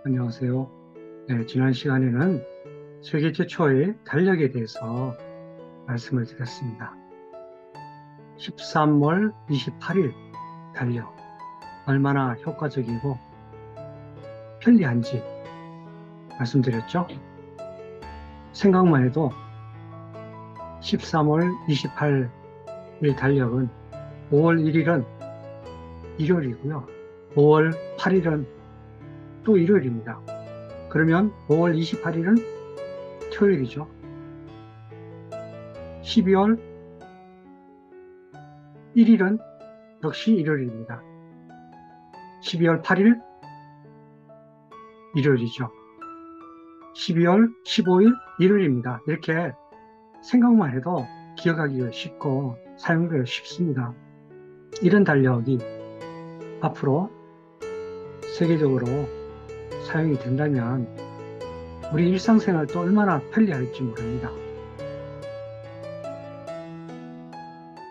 안녕하세요. 네, 지난 시간에는 세계 최초의 달력에 대해서 말씀을 드렸습니다. 13월 28일 달력, 얼마나 효과적이고 편리한지 말씀드렸죠? 생각만 해도 13월 28일 달력은 5월 1일은 일요일이고요. 5월 8일은 또 일요일입니다. 그러면 5월 28일은 토요일이죠. 12월 1일은 역시 일요일입니다. 12월 8일 일요일이죠. 12월 15일 일요일입니다. 이렇게 생각만 해도 기억하기가 쉽고 사용하기가 쉽습니다. 이런 달력이 앞으로 세계적으로 사용이 된다면 우리 일상생활도 얼마나 편리할지 모릅니다.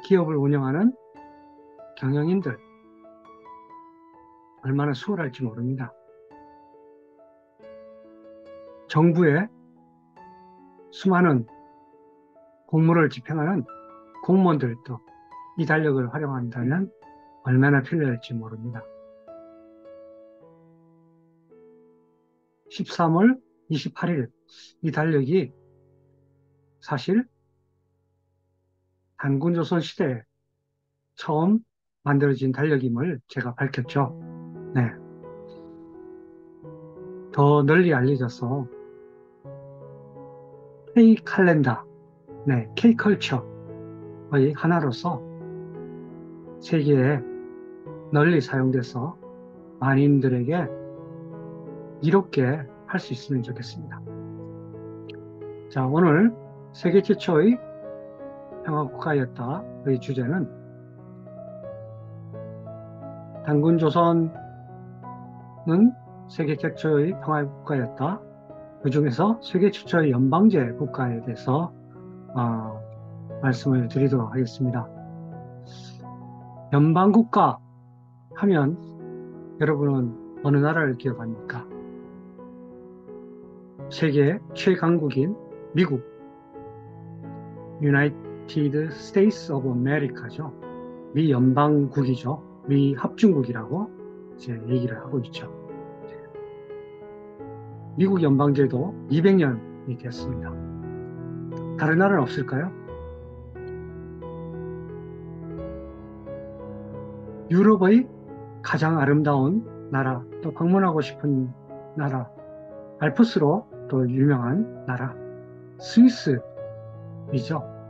기업을 운영하는 경영인들 얼마나 수월할지 모릅니다. 정부의 수많은 공무를 집행하는 공무원들도 이 달력을 활용한다면 얼마나 편리할지 모릅니다. 13월 28일 이 달력이 사실 단군조선 시대에 처음 만들어진 달력임을 제가 밝혔죠. 네. 더 널리 알려져서 K칼렌더, 네, K컬처의 하나로서 세계에 널리 사용돼서 많은들에게 이롭게 할 수 있으면 좋겠습니다. 자, 오늘 세계 최초의 평화국가였다의 주제는 단군조선은 세계 최초의 평화국가였다. 그 중에서 세계 최초의 연방제 국가에 대해서 말씀을 드리도록 하겠습니다. 연방국가 하면 여러분은 어느 나라를 기억합니까? 세계 최강국인 미국, United States of America죠. 미 연방국이죠. 미 합중국이라고 이제 얘기를 하고 있죠. 미국 연방제도 200년이 됐습니다. 다른 나라는 없을까요? 유럽의 가장 아름다운 나라, 또 방문하고 싶은 나라, 알프스로 또 유명한 나라, 스위스이죠.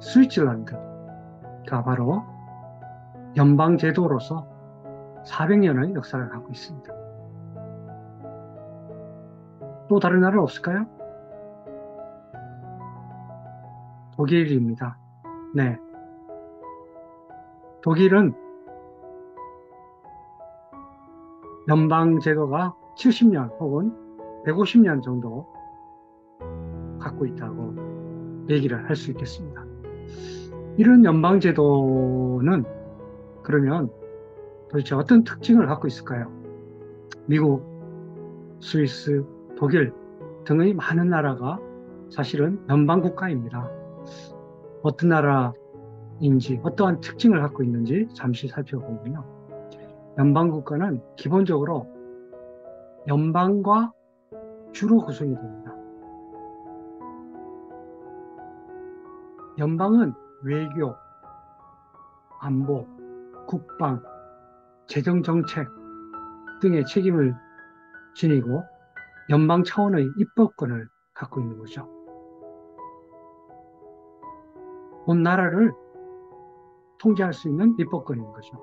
스위tzerland가 바로 연방제도로서 400년의 역사를 갖고 있습니다. 또 다른 나라 없을까요? 독일입니다. 네. 독일은 연방제도가 70년 혹은 150년 정도 갖고 있다고 얘기를 할 수 있겠습니다. 이런 연방제도는 그러면 도대체 어떤 특징을 갖고 있을까요? 미국, 스위스, 독일 등의 많은 나라가 사실은 연방국가입니다. 어떤 나라인지, 어떠한 특징을 갖고 있는지 잠시 살펴보면요. 연방국가는 기본적으로 연방과 주로 구성이 됩니다. 연방은 외교, 안보, 국방, 재정정책 등의 책임을 지니고 연방 차원의 입법권을 갖고 있는 거죠. 온 나라를 통제할 수 있는 입법권인 거죠.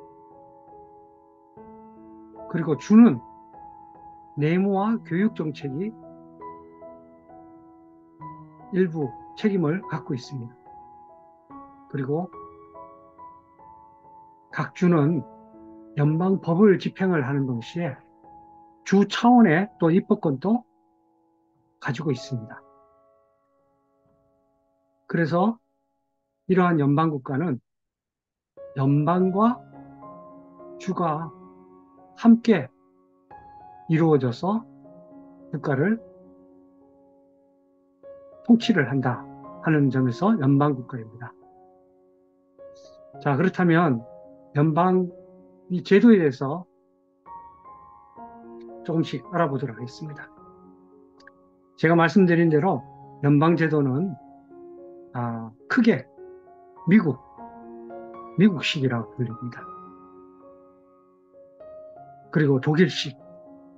그리고 주는 내무와 교육 정책이 일부 책임을 갖고 있습니다. 그리고 각 주는 연방 법을 집행을 하는 동시에 주 차원의 또 입법권도 가지고 있습니다. 그래서 이러한 연방국가는 연방과 주가 함께 이루어져서 국가를 통치를 한다 하는 점에서 연방국가입니다. 자, 그렇다면 연방 이 제도에 대해서 조금씩 알아보도록 하겠습니다. 제가 말씀드린 대로 연방제도는 크게 미국식이라고 불립니다. 그리고 독일식,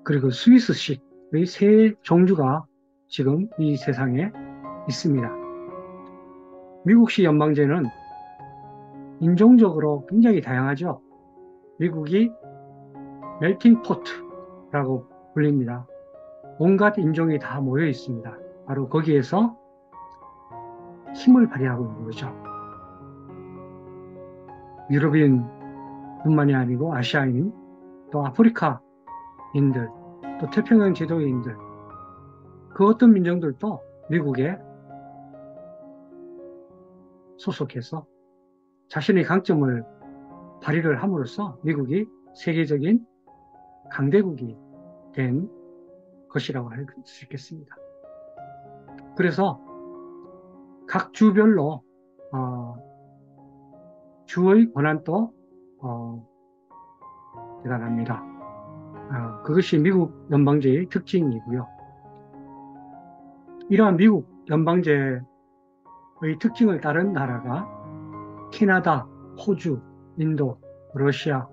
그리고 스위스식의 세 종류가 지금 이 세상에 있습니다. 미국식 연방제는 인종적으로 굉장히 다양하죠. 미국이 멜팅 포트라고 불립니다. 온갖 인종이 다 모여 있습니다. 바로 거기에서 힘을 발휘하고 있는 거죠. 유럽인뿐만이 아니고 아시아인, 또 아프리카인들, 또 태평양 제도인들, 그 어떤 민족들도 미국에 소속해서 자신의 강점을 발휘를 함으로써 미국이 세계적인 강대국이 된 것이라고 할 수 있겠습니다. 그래서 각 주별로 주의 권한도 대단합니다. 그것이 미국 연방제의 특징이고요. 이러한 미국 연방제의 특징을 따른 나라가 캐나다, 호주, 인도, 러시아,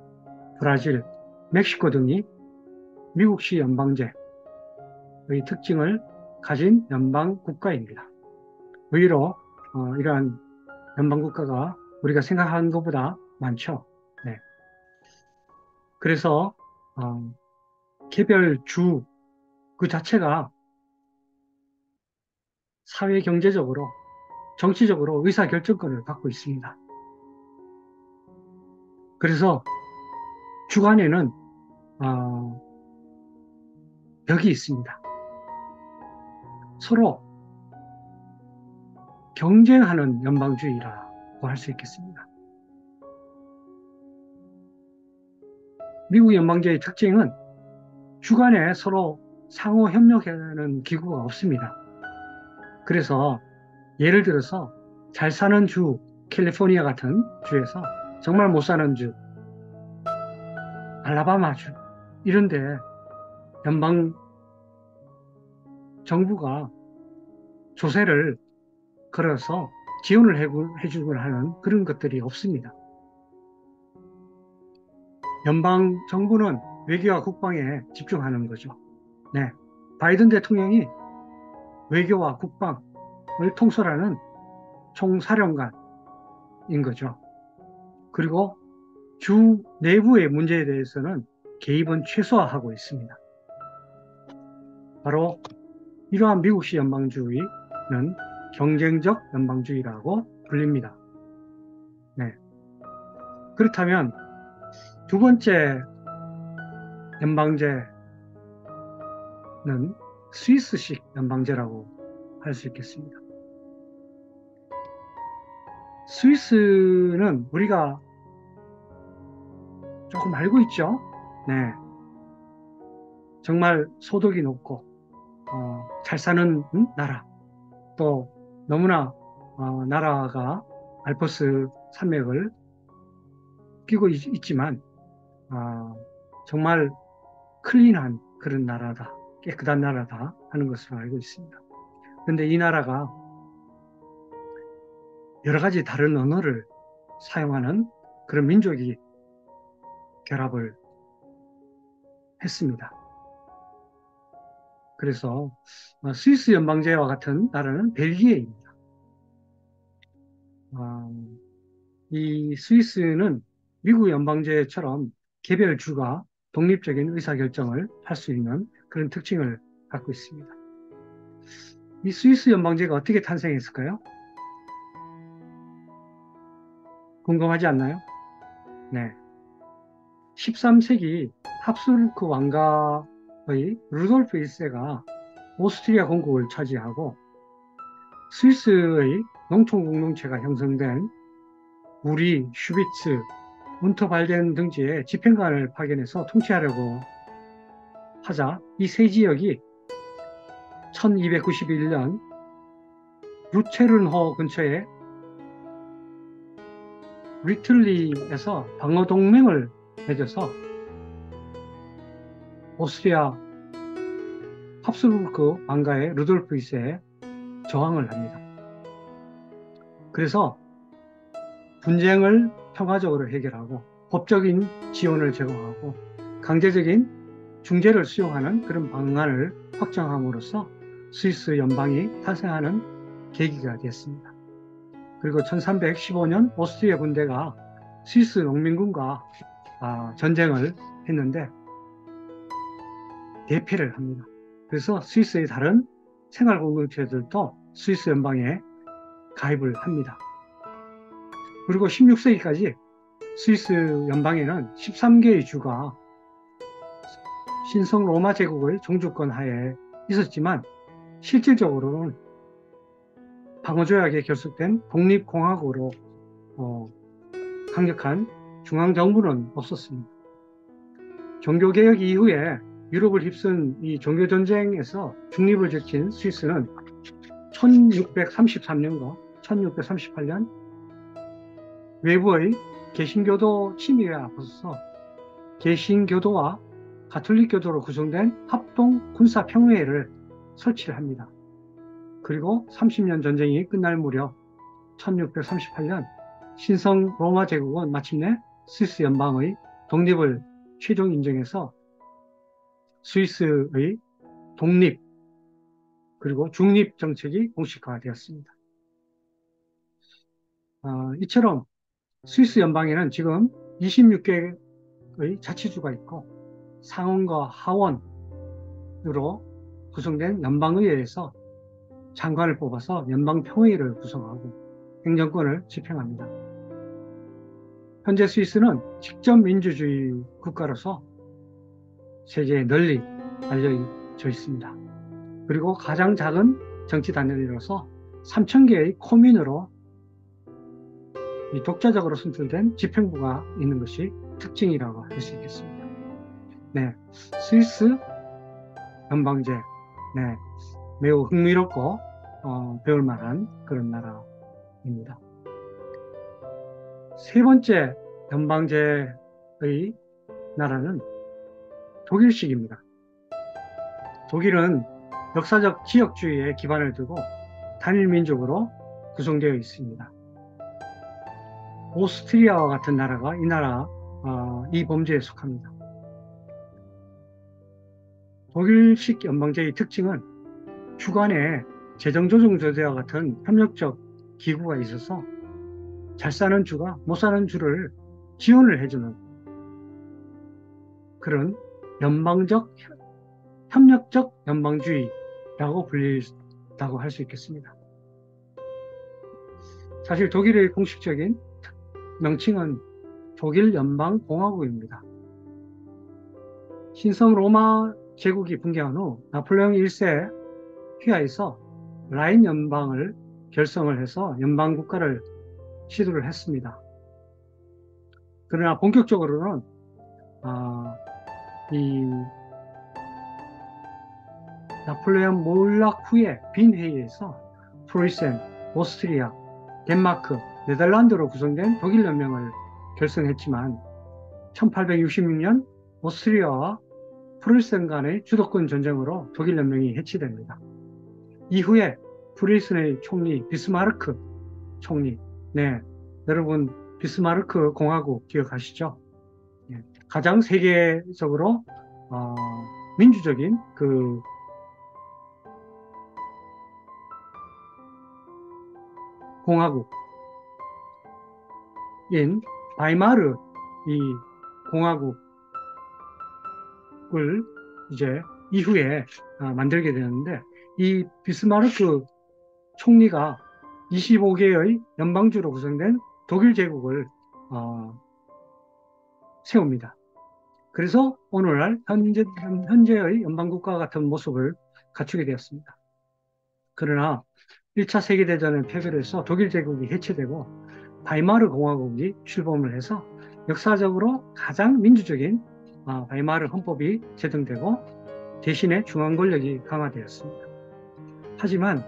브라질, 멕시코 등이 미국식 연방제의 특징을 가진 연방국가입니다. 의외로 이러한 연방국가가 우리가 생각하는 것보다 많죠. 네. 그래서 개별 주 그 자체가 사회 경제적으로 정치적으로 의사결정권을 갖고 있습니다. 그래서 주간에는 벽이 있습니다. 서로 경쟁하는 연방주의라고 할 수 있겠습니다. 미국 연방제의 특징은 주간에 서로 상호 협력하는 기구가 없습니다. 그래서 예를 들어서 잘 사는 주, 캘리포니아 같은 주에서 정말 못 사는 주, 알라바마 주, 이런데 연방 정부가 조세를 걸어서 지원을 해주곤 하는 그런 것들이 없습니다. 연방 정부는 외교와 국방에 집중하는 거죠. 네, 바이든 대통령이 외교와 국방을 통솔하는 총사령관인 거죠. 그리고 주 내부의 문제에 대해서는 개입은 최소화하고 있습니다. 바로 이러한 미국식 연방주의는 경쟁적 연방주의라고 불립니다. 네. 그렇다면 두 번째 연방제는 스위스식 연방제라고 할 수 있겠습니다. 스위스는 우리가 조금 알고 있죠? 네. 정말 소득이 높고 잘 사는 나라, 또 너무나 나라가 알프스 산맥을 끼고 있지만 정말 클린한 그런 나라다, 깨끗한 나라다 하는 것으로 알고 있습니다. 그런데 이 나라가 여러 가지 다른 언어를 사용하는 그런 민족이 결합을 했습니다. 그래서 스위스 연방제와 같은 나라는 벨기에입니다. 이 스위스는 미국 연방제처럼 개별 주가 독립적인 의사결정을 할 수 있는 그런 특징을 갖고 있습니다. 이 스위스 연방제가 어떻게 탄생했을까요? 궁금하지 않나요? 네. 13세기 합스부르크 왕가의 루돌프 1세가 오스트리아 건국을 차지하고 스위스의 농촌 공동체가 형성된 우리, 슈비츠, 운터발덴 등지에 집행관을 파견해서 통치하려고 하자 이 세 지역이 1291년 루체른호 근처에 리틀리에서 방어 동맹을 맺어서 오스트리아 합스부르크 왕가의 루돌프 2세에 저항을 합니다. 그래서 분쟁을 평화적으로 해결하고 법적인 지원을 제공하고 강제적인 중재를 수용하는 그런 방안을 확정함으로써 스위스 연방이 탄생하는 계기가 됐습니다. 그리고 1315년 오스트리아 군대가 스위스 농민군과 전쟁을 했는데 대패를 합니다. 그래서 스위스의 다른 생활공동체들도 스위스 연방에 가입을 합니다. 그리고 16세기까지 스위스 연방에는 13개의 주가 신성 로마 제국의 종주권 하에 있었지만 실질적으로는 방어조약에 결속된 독립공화국으로 강력한 중앙정부는 없었습니다. 종교개혁 이후에 유럽을 휩쓴 이 종교전쟁에서 중립을 지킨 스위스는 1633년과 1638년 외부의 개신교도 침입에 앞서서 개신교도와 가톨릭교도로 구성된 합동 군사평의회를 설치를 합니다. 그리고 30년 전쟁이 끝날 무렵 1638년 신성 로마 제국은 마침내 스위스 연방의 독립을 최종 인정해서 스위스의 독립 그리고 중립 정책이 공식화되었습니다. 이처럼 스위스 연방에는 지금 26개의 자치주가 있고 상원과 하원으로 구성된 연방의회에서 장관을 뽑아서 연방평의회를 구성하고 행정권을 집행합니다. 현재 스위스는 직접 민주주의 국가로서 세계에 널리 알려져 있습니다. 그리고 가장 작은 정치단체로서 3,000개의 코민으로 독자적으로 선출된 집행부가 있는 것이 특징이라고 할 수 있겠습니다. 네, 스위스 연방제, 네, 매우 흥미롭고 배울 만한 그런 나라입니다. 세 번째 연방제의 나라는 독일식입니다. 독일은 역사적 지역주의에 기반을 두고 단일민족으로 구성되어 있습니다. 오스트리아와 같은 나라가 이 범죄에 속합니다. 독일식 연방제의 특징은 주관에 재정조정조제와 같은 협력적 기구가 있어서 잘 사는 주가 못 사는 주를 지원을 해주는 그런 협력적 연방주의라고 불린다고 할 수 있겠습니다. 사실 독일의 공식적인 명칭은 독일 연방공화국입니다. 신성 로마 제국이 붕괴한 후 나폴레옹 1세 휘하에서 라인 연방을 결성을 해서 연방국가를 시도를 했습니다. 그러나 본격적으로는 이 나폴레옹 몰락 후에 빈 회의에서 프로이센, 오스트리아, 덴마크, 네덜란드로 구성된 독일 연맹을 결성했지만 1866년 오스트리아와 프로이센 간의 주도권 전쟁으로 독일 연맹이 해체됩니다. 이후에 프로이센의 총리 비스마르크 총리, 네, 여러분 비스마르크 공화국 기억하시죠? 네, 가장 세계적으로 민주적인 그 공화국인 바이마르 이 공화국을 이제 이후에 만들게 되는데 이 비스마르크 총리가 25개의 연방주로 구성된 독일 제국을 세웁니다. 그래서 오늘날 현재의 연방국가와 같은 모습을 갖추게 되었습니다. 그러나 1차 세계대전의 패배를 해서 독일 제국이 해체되고 바이마르 공화국이 출범을 해서 역사적으로 가장 민주적인 바이마르 헌법이 제정되고 대신에 중앙 권력이 강화되었습니다. 하지만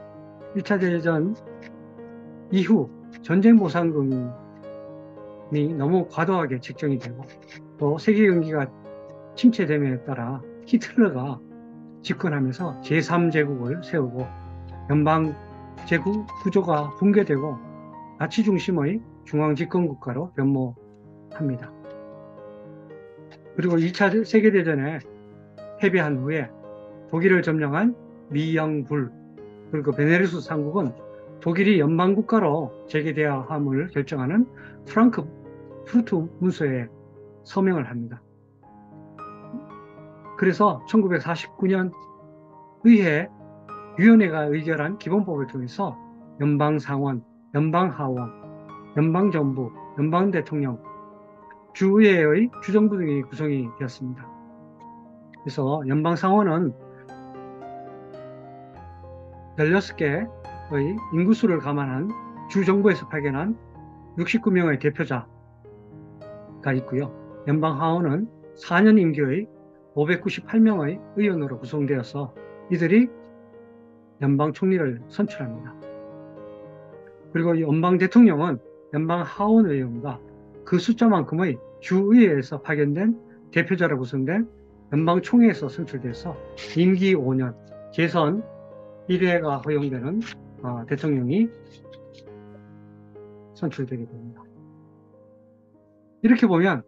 1차 대전 이후 전쟁 보상금이 너무 과도하게 책정이 되고 또 세계 경기가 침체됨에 따라 히틀러가 집권하면서 제3제국을 세우고 연방 제국 구조가 붕괴되고 나치 중심의 중앙 집권 국가로 변모합니다. 그리고 2차 세계대전에 패배한 후에 독일을 점령한 미영불 그리고 베네루스 삼국은 독일이 연방국가로 재개되어야 함을 결정하는 프랑크푸르트 문서에 서명을 합니다. 그래서 1949년 의회위원회가 의결한 기본법을 통해서 연방상원, 연방하원, 연방정부, 연방대통령, 주의회의 주정부 등이 구성이 되었습니다. 그래서 연방상원은 16개의 인구수를 감안한 주정부에서 파견한 69명의 대표자가 있고요. 연방하원은 4년 임기의 598명의 의원으로 구성되어서 이들이 연방 총리를 선출합니다. 그리고 연방 대통령은 연방 하원 의원과 그 숫자만큼의 주의회에서 파견된 대표자로 구성된 연방 총회에서 선출돼서 임기 5년, 재선 1회가 허용되는 대통령이 선출되게 됩니다. 이렇게 보면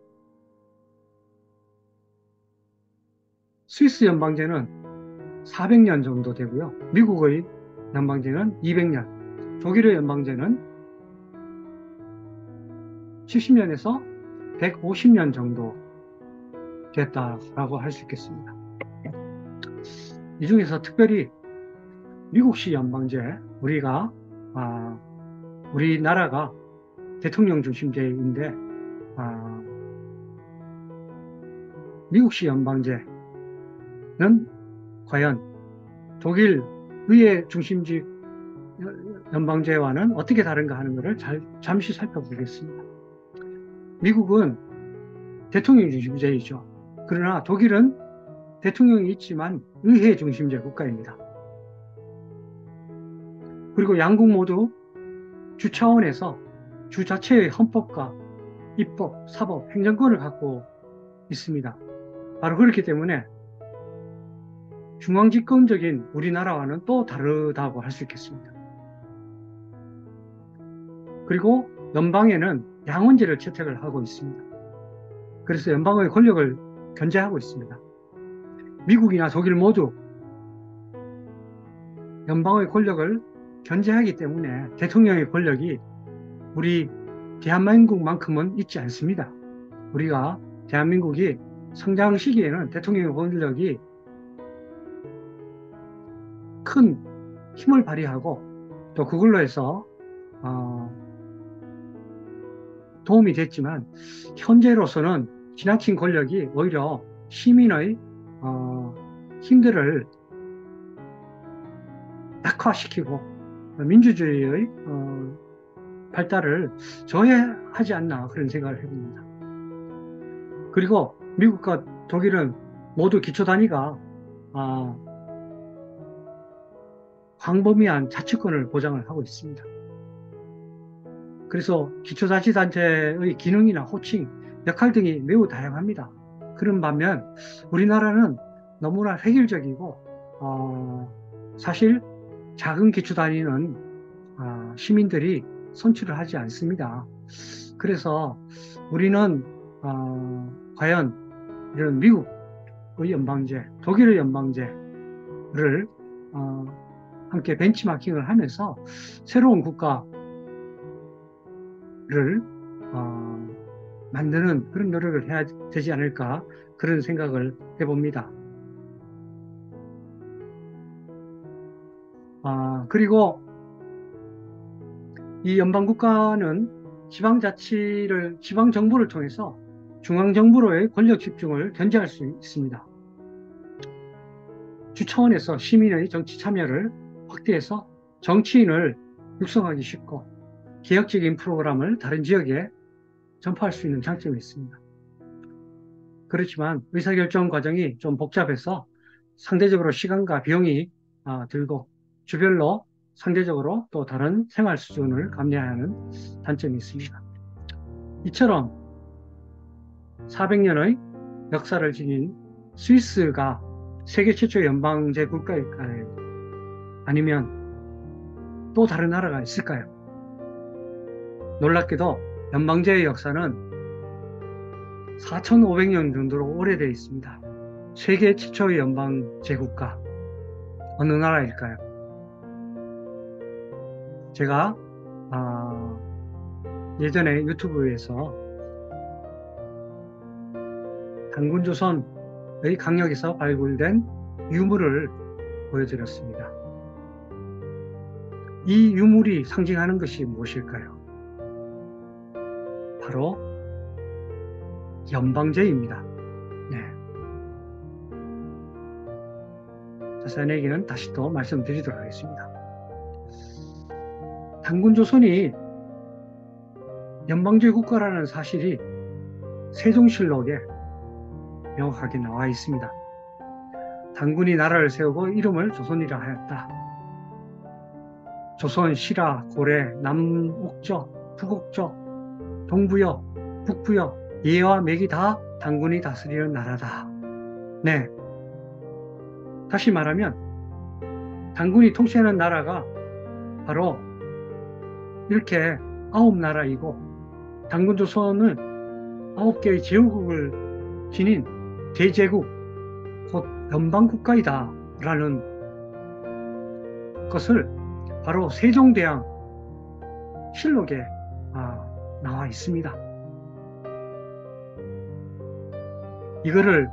스위스 연방제는 400년 정도 되고요. 미국의 연방제는 200년, 독일의 연방제는 70년에서 150년 정도 됐다라고 할 수 있겠습니다. 이 중에서 특별히 미국식 연방제, 우리나라가 대통령 중심제인데, 미국식 연방제는 과연 독일 의회 중심직 연방제와는 어떻게 다른가 하는 것을 잠시 살펴보겠습니다. 미국은 대통령 중심제이죠. 그러나 독일은 대통령이 있지만 의회 중심제 국가입니다. 그리고 양국 모두 주 차원에서 주 자체의 헌법과 입법, 사법, 행정권을 갖고 있습니다. 바로 그렇기 때문에 중앙집권적인 우리나라와는 또 다르다고 할 수 있겠습니다. 그리고 연방에는 양원제를 채택을 하고 있습니다. 그래서 연방의 권력을 견제하고 있습니다. 미국이나 독일 모두 연방의 권력을 견제하기 때문에 대통령의 권력이 우리 대한민국만큼은 있지 않습니다. 우리가 대한민국이 성장 시기에는 대통령의 권력이 큰 힘을 발휘하고 또 그걸로 해서 도움이 됐지만 현재로서는 지나친 권력이 오히려 시민의 힘들을 낙화시키고 민주주의의 발달을 저해하지 않나 그런 생각을 해봅니다. 그리고 미국과 독일은 모두 기초단위가 광범위한 자치권을 보장을 하고 있습니다. 그래서 기초자치단체의 기능이나 호칭, 역할 등이 매우 다양합니다. 그런 반면 우리나라는 너무나 획일적이고 사실 작은 기초단위는 시민들이 선출을 하지 않습니다. 그래서 우리는 과연 이런 미국의 연방제, 독일의 연방제를 함께 벤치마킹을 하면서 새로운 국가를 만드는 그런 노력을 해야 되지 않을까 그런 생각을 해봅니다. 그리고 이 연방국가는 지방정부를 통해서 중앙정부로의 권력 집중을 견제할 수 있습니다. 주 차원에서 시민의 정치 참여를 확대해서 정치인을 육성하기 쉽고 개혁적인 프로그램을 다른 지역에 전파할 수 있는 장점이 있습니다. 그렇지만 의사결정 과정이 좀 복잡해서 상대적으로 시간과 비용이 들고 주별로 상대적으로 또 다른 생활 수준을 감내해야 하는 단점이 있습니다. 이처럼 400년의 역사를 지닌 스위스가 세계 최초의 연방제 국가일까요? 아니면 또 다른 나라가 있을까요? 놀랍게도 연방제의 역사는 4,500년 정도로 오래되어 있습니다. 세계 최초의 연방제 국가, 어느 나라일까요? 제가 예전에 유튜브에서 단군조선의 강력에서 발굴된 유물을 보여드렸습니다. 이 유물이 상징하는 것이 무엇일까요? 바로 연방제입니다. 네. 자세한 얘기는 다시 또 말씀드리도록 하겠습니다. 단군조선이 연방제 국가라는 사실이 세종실록에 명확하게 나와 있습니다. 단군이 나라를 세우고 이름을 조선이라 하였다. 조선, 신라, 고려, 남옥조, 북옥조, 동부여, 북부여, 예와 맥이 다 단군이 다스리는 나라다. 네. 다시 말하면 단군이 통치하는 나라가 바로 이렇게 9나라이고 단군조선은 9개의 제후국을 지닌 대제국, 곧 연방국가이다 라는 것을 바로 세종대왕 실록에 나와 있습니다. 이거를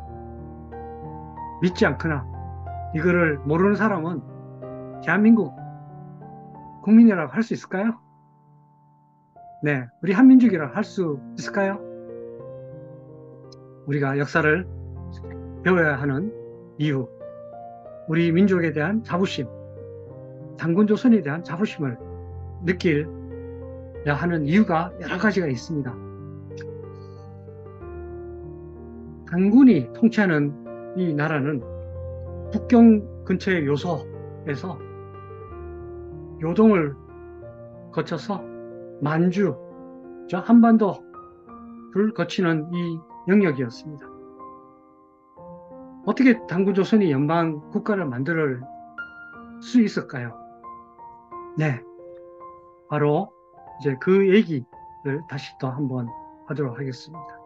믿지 않거나 이거를 모르는 사람은 대한민국 국민이라고 할 수 있을까요? 네, 우리 한민족이라고 할 수 있을까요? 우리가 역사를 배워야 하는 이유, 우리 민족에 대한 자부심, 단군조선에 대한 자부심을 느끼려 하는 이유가 여러 가지가 있습니다. 단군이 통치하는 이 나라는 북경 근처의 요소에서 요동을 거쳐서 만주, 저 한반도를 거치는 이 영역이었습니다. 어떻게 단군조선이 연방 국가를 만들 수 있을까요? 네, 바로 이제 그 얘기를 다시 또 한번 하도록 하겠습니다.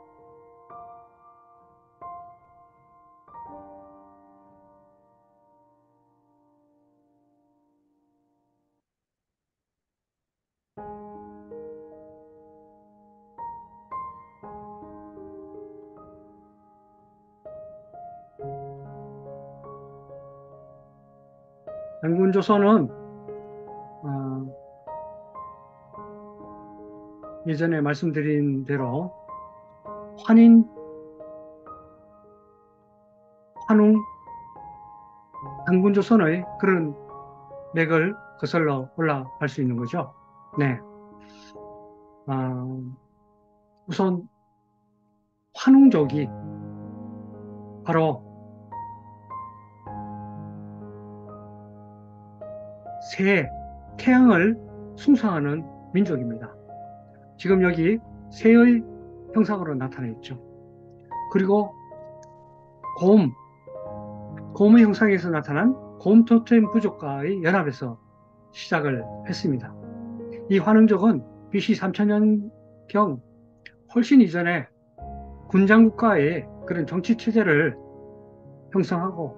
단군조선은 예전에 말씀드린 대로 환웅, 단군조선의 그런 맥을 거슬러 올라갈 수 있는 거죠. 네. 우선 환웅족이 바로 태양을 숭상하는 민족입니다. 지금 여기 새의 형상으로 나타나 있죠. 그리고 곰의 형상에서 나타난 곰 토템 부족과의 연합에서 시작을 했습니다. 이 환웅족은 BC 3000년경 훨씬 이전에 군장국가의 그런 정치체제를 형성하고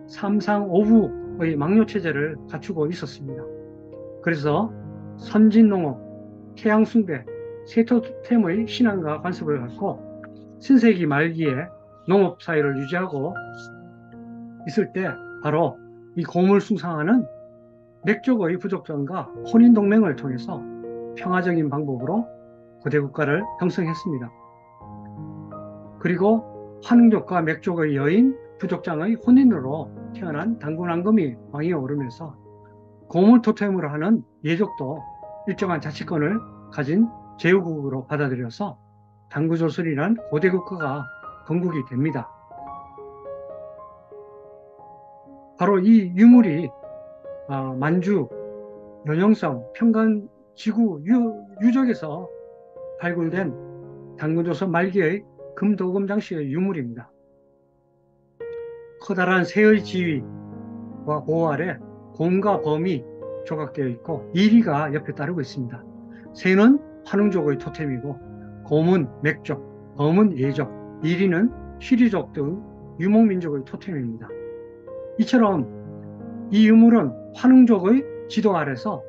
삼상오부의 막료체제를 갖추고 있었습니다. 그래서 선진농업, 태양숭배, 세토템의 신앙과 관습을 갖고 신세기 말기에 농업사회를 유지하고 있을 때 바로 이 곰을 숭상하는 맥족의 부족전과 혼인동맹을 통해서 평화적인 방법으로 고대국가를 형성했습니다. 그리고 환웅족과 맥족의 여인 부족장의 혼인으로 태어난 단군왕금이 왕위에 오르면서 곰을 토템으로 하는 예족도 일정한 자치권을 가진 제후국으로 받아들여서 단군조선이란 고대국가가 건국이 됩니다. 바로 이 유물이 만주, 연영성, 평간 지구 유적에서 발굴된 단군조선 말기의 금도금 장식의 유물입니다. 커다란 새의 지위와 보호 아래 곰과 범이 조각되어 있고 이리가 옆에 따르고 있습니다. 새는 환웅족의 토템이고 곰은 맥족, 범은 예족, 이리는 쉬리족 등 유목민족의 토템입니다. 이처럼 이 유물은 환웅족의 지도 아래서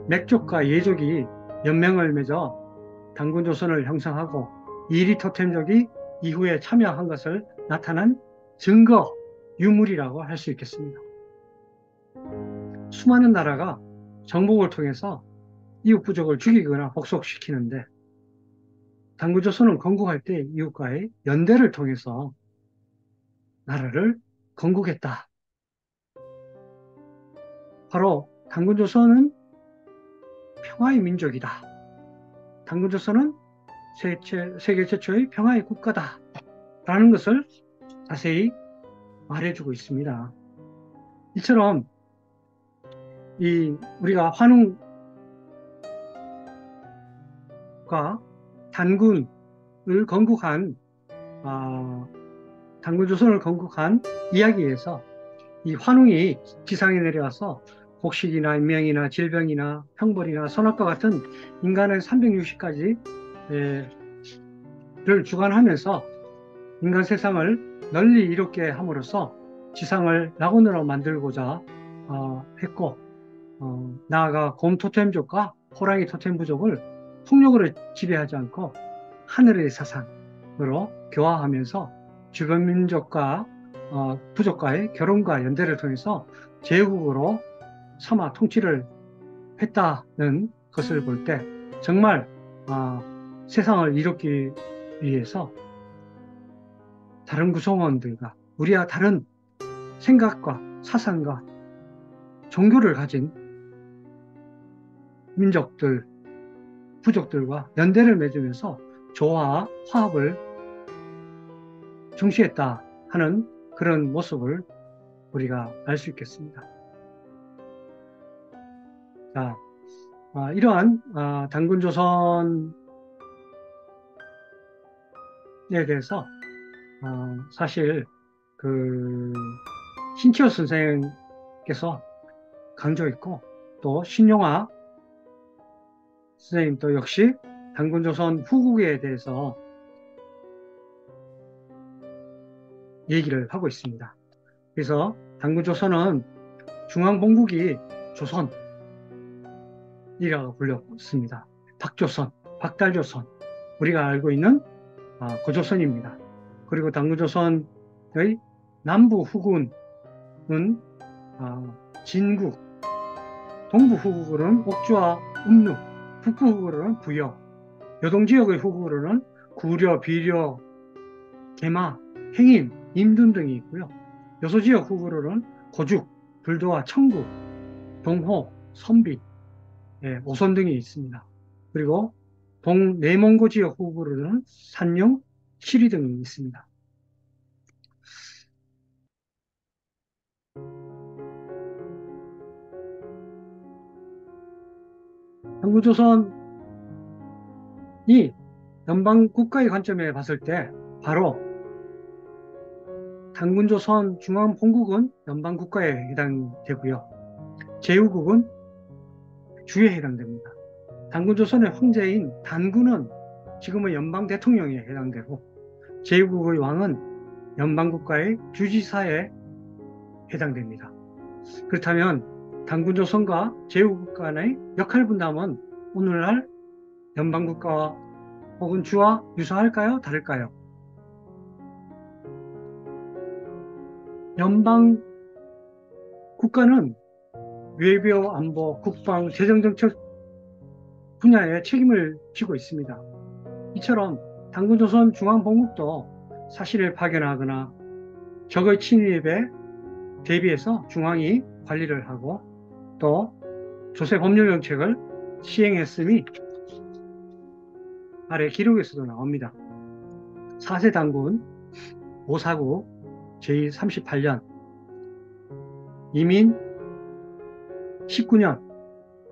맥족과 예족이 연맹을 맺어 단군조선을 형성하고 이리 토템족이 이후에 참여한 것을 나타난 증거 유물이라고 할 수 있겠습니다. 수많은 나라가 정복을 통해서 이웃 부족을 죽이거나 복속시키는데 단군조선을 건국할 때 이웃과의 연대를 통해서 나라를 건국했다. 바로 단군조선은 평화의 민족이다. 단군조선은 세계 최초의 평화의 국가다. 라는 것을 자세히 말해주고 있습니다. 이처럼 우리가 환웅과 단군을 건국한 단군조선을 건국한 이야기에서 이 환웅이 지상에 내려와서 곡식이나 인명이나 질병이나 형벌이나 선악과 같은 인간의 360가지를 주관하면서 인간 세상을 널리 이롭게 함으로써 지상을 낙원으로 만들고자 했고 나아가 곰 토템족과 호랑이 토템 부족을 폭력으로 지배하지 않고 하늘의 사상으로 교화하면서 주변 민족과 부족과의 결혼과 연대를 통해서 제국으로 삼아 통치를 했다는 것을 볼 때 정말 세상을 이롭기 위해서 다른 구성원들과 우리와 다른 생각과 사상과 종교를 가진 민족들, 부족들과 연대를 맺으면서 조화와 화합을 중시했다 하는 그런 모습을 우리가 알 수 있겠습니다. 자, 이러한 단군조선에 대해서 사실 신치호 선생께서 강조했고 또 신용화 선생님도 역시 단군조선 후국에 대해서 얘기를 하고 있습니다. 그래서 단군조선은 중앙본국이 조선이라고 불렸습니다. 박조선, 박달조선, 우리가 알고 있는 고조선입니다. 그리고 단군조선의 남부 후군은 진국, 동부 후국으로는 옥주와 음루, 북부 후국으로는 부여, 요동지역의 후국으로는 구려, 비려, 개마, 행인, 임둔 등이 있고요. 요소지역 후국으로는 고죽, 불도와 청구, 동호, 선비, 오선 등이 있습니다. 그리고 동내몽고 지역 후국으로는 산용, 시리 등이 있습니다. 단군조선이 연방국가의 관점에 봤을 때 바로 단군조선 중앙본국은 연방국가에 해당되고요. 제후국은 주에 해당됩니다. 단군조선의 황제인 단군은 지금의 연방대통령에 해당되고 제후국의 왕은 연방국가의 주지사에 해당됩니다. 그렇다면 단군조선과 제후국 간의 역할 분담은 오늘날 연방국가와 혹은 주와 유사할까요? 다를까요? 연방국가는 외교, 안보, 국방, 재정정책 분야에 책임을 지고 있습니다. 이처럼 단군조선 중앙본국도 사실을 파견하거나 적의 침입에 대비해서 중앙이 관리를 하고 또 조세 법률 정책을 시행했음이 아래 기록에서도 나옵니다. 4세 단군 549 제38년 이민 19년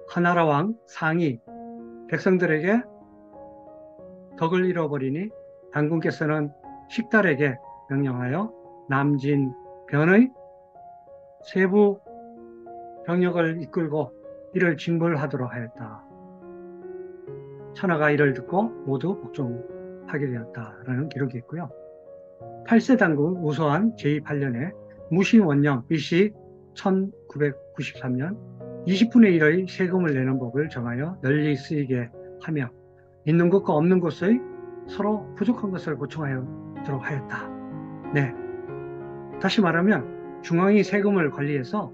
하나라 왕 상이 백성들에게 덕을 잃어버리니 당군께서는 식달에게 명령하여 남진 변의 세부 병력을 이끌고 이를 징벌하도록 하였다. 천하가 이를 듣고 모두 복종하게 되었다라는 기록이 있고요. 8세 당군 우서한 제8년에 무신원령 BC 1993년 20분의 1의 세금을 내는 법을 정하여 널리 쓰이게 하며 있는 것과 없는 것의 서로 부족한 것을 보충하도록 하였다. 네. 다시 말하면 중앙이 세금을 관리해서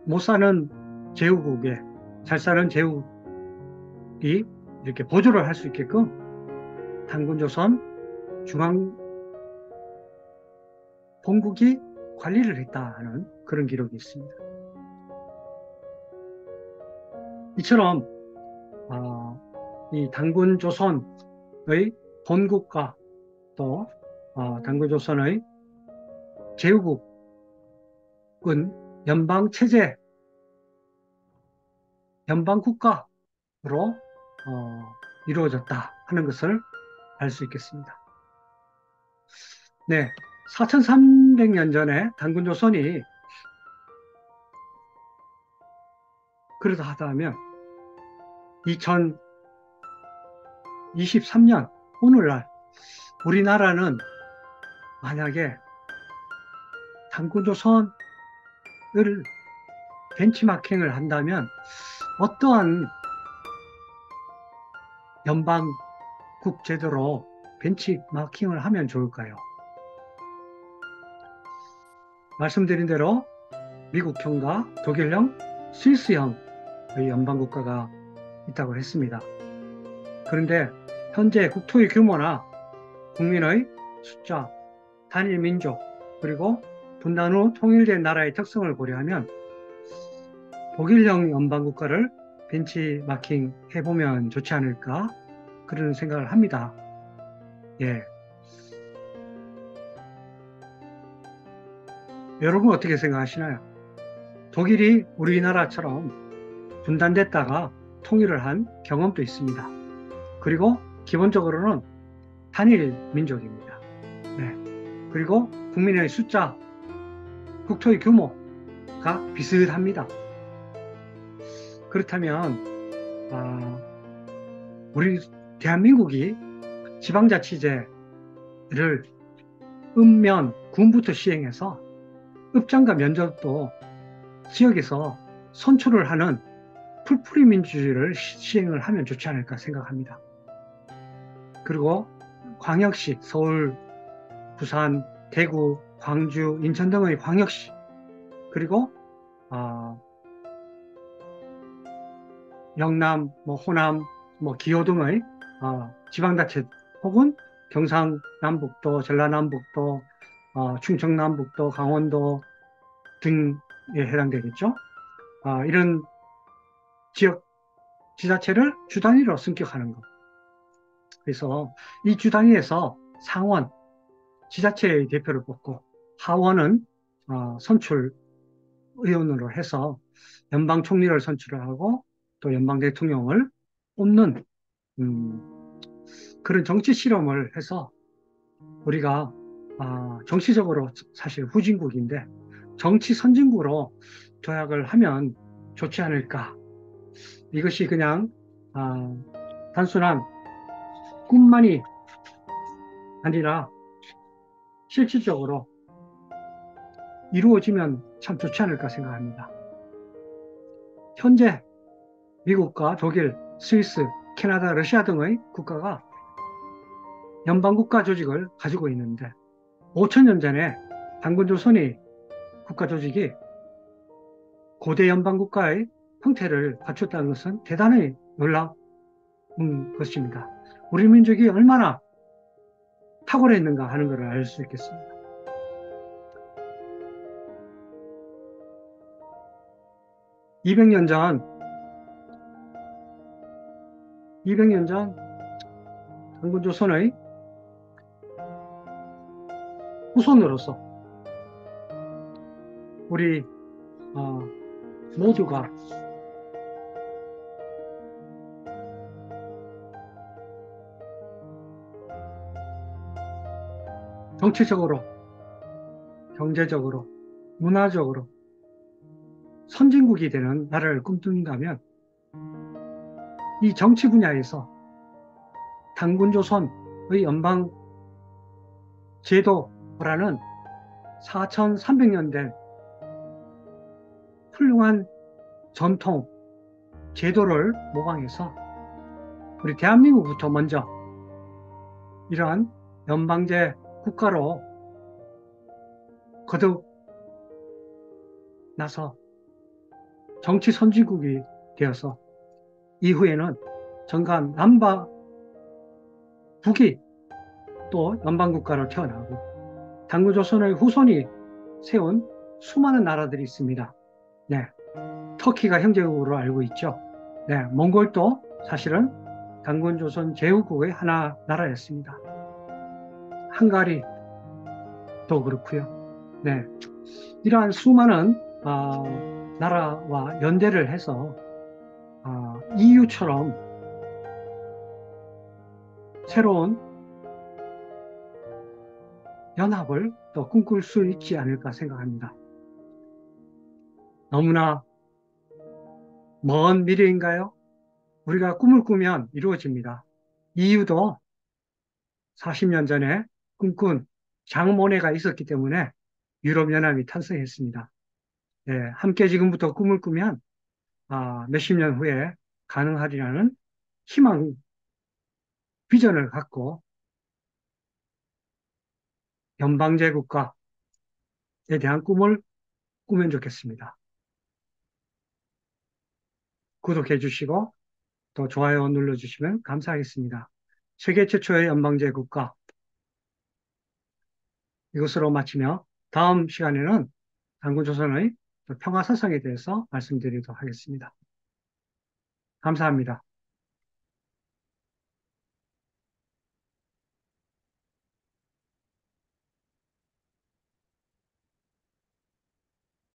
못 사는 제후국에 잘 사는 제후국이 이렇게 보조를 할 수 있게끔 당군조선 중앙 본국이 관리를 했다는 그런 기록이 있습니다. 이처럼 이 당군조선의 본국과 또 당군조선의 제후국은 연방체제, 연방국가로 이루어졌다 하는 것을 알 수 있겠습니다. 네, 4300년 전에 당군조선이 그러다 하다면 2023년 오늘날 우리나라는 만약에 당군조선을 벤치마킹을 한다면 어떠한 연방국 제도로 벤치마킹을 하면 좋을까요? 말씀드린 대로 미국형과 독일형, 스위스형의 연방국가가 있다고 했습니다. 그런데 현재 국토의 규모나 국민의 숫자, 단일 민족, 그리고 분단 후 통일된 나라의 특성을 고려하면 독일형 연방국가를 벤치마킹 해보면 좋지 않을까 그런 생각을 합니다. 예. 여러분 어떻게 생각하시나요? 독일이 우리나라처럼 분단됐다가 통일을 한 경험도 있습니다. 그리고 기본적으로는 단일 민족입니다. 네. 그리고 국민의 숫자, 국토의 규모가 비슷합니다. 그렇다면 우리 대한민국이 지방자치제를 읍면, 군부터 시행해서 읍장과 면적도 지역에서 선출을 하는 풀뿌리 민주주의를 시행을 하면 좋지 않을까 생각합니다. 그리고 광역시, 서울, 부산, 대구, 광주, 인천 등의 광역시, 그리고 영남, 호남, 기호 등의 지방자치 혹은 경상남북도, 전라남북도, 충청남북도, 강원도 등에 해당되겠죠. 이런 지역 지자체를 주단위로 승격하는 것. 그래서 이 주단위에서 상원, 지자체의 대표를 뽑고 하원은 선출 의원으로 해서 연방 총리를 선출하고 또 연방 대통령을 뽑는 그런 정치 실험을 해서 우리가 정치적으로 사실 후진국인데 정치 선진국으로 도약을 하면 좋지 않을까. 이것이 그냥 단순한 꿈만이 아니라 실질적으로 이루어지면 참 좋지 않을까 생각합니다. 현재 미국과 독일, 스위스, 캐나다, 러시아 등의 국가가 연방국가 조직을 가지고 있는데 5천년 전에 당군조선이 국가조직이 고대 연방국가의 형태를 갖췄다는 것은 대단히 놀라운 것입니다. 우리 민족이 얼마나 탁월했는가 하는 것을 알 수 있겠습니다. (200년 전 당군조선의 후손으로서 우리 모두가 정치적으로, 경제적으로, 문화적으로 선진국이 되는 나라를 꿈꾼다면 이 정치 분야에서 단군조선의 연방 제도라는 4,300년 된 훌륭한 전통, 제도를 모방해서 우리 대한민국부터 먼저 이러한 연방제 국가로 거듭나서 정치 선진국이 되어서 이후에는 전간 남바 북이 또 연방국가로 태어나고 단군조선의 후손이 세운 수많은 나라들이 있습니다. 네, 터키가 형제국으로 알고 있죠. 네, 몽골도 사실은 단군조선 제후국의 하나 나라였습니다. 헝가리도 그렇고요. 네, 이러한 수많은 나라와 연대를 해서 EU처럼 새로운 연합을 또 꿈꿀 수 있지 않을까 생각합니다. 너무나 먼 미래인가요? 우리가 꿈을 꾸면 이루어집니다. EU도 40년 전에 꿈꾼 장 모네가 있었기 때문에 유럽연합이 탄생했습니다. 네, 함께 지금부터 꿈을 꾸면 몇십 년 후에 가능하리라는 희망, 비전을 갖고 연방제 국가에 대한 꿈을 꾸면 좋겠습니다. 구독해 주시고 또 좋아요 눌러주시면 감사하겠습니다. 세계 최초의 연방제 국가, 이것으로 마치며 다음 시간에는 단군조선의 평화사상에 대해서 말씀드리도록 하겠습니다. 감사합니다.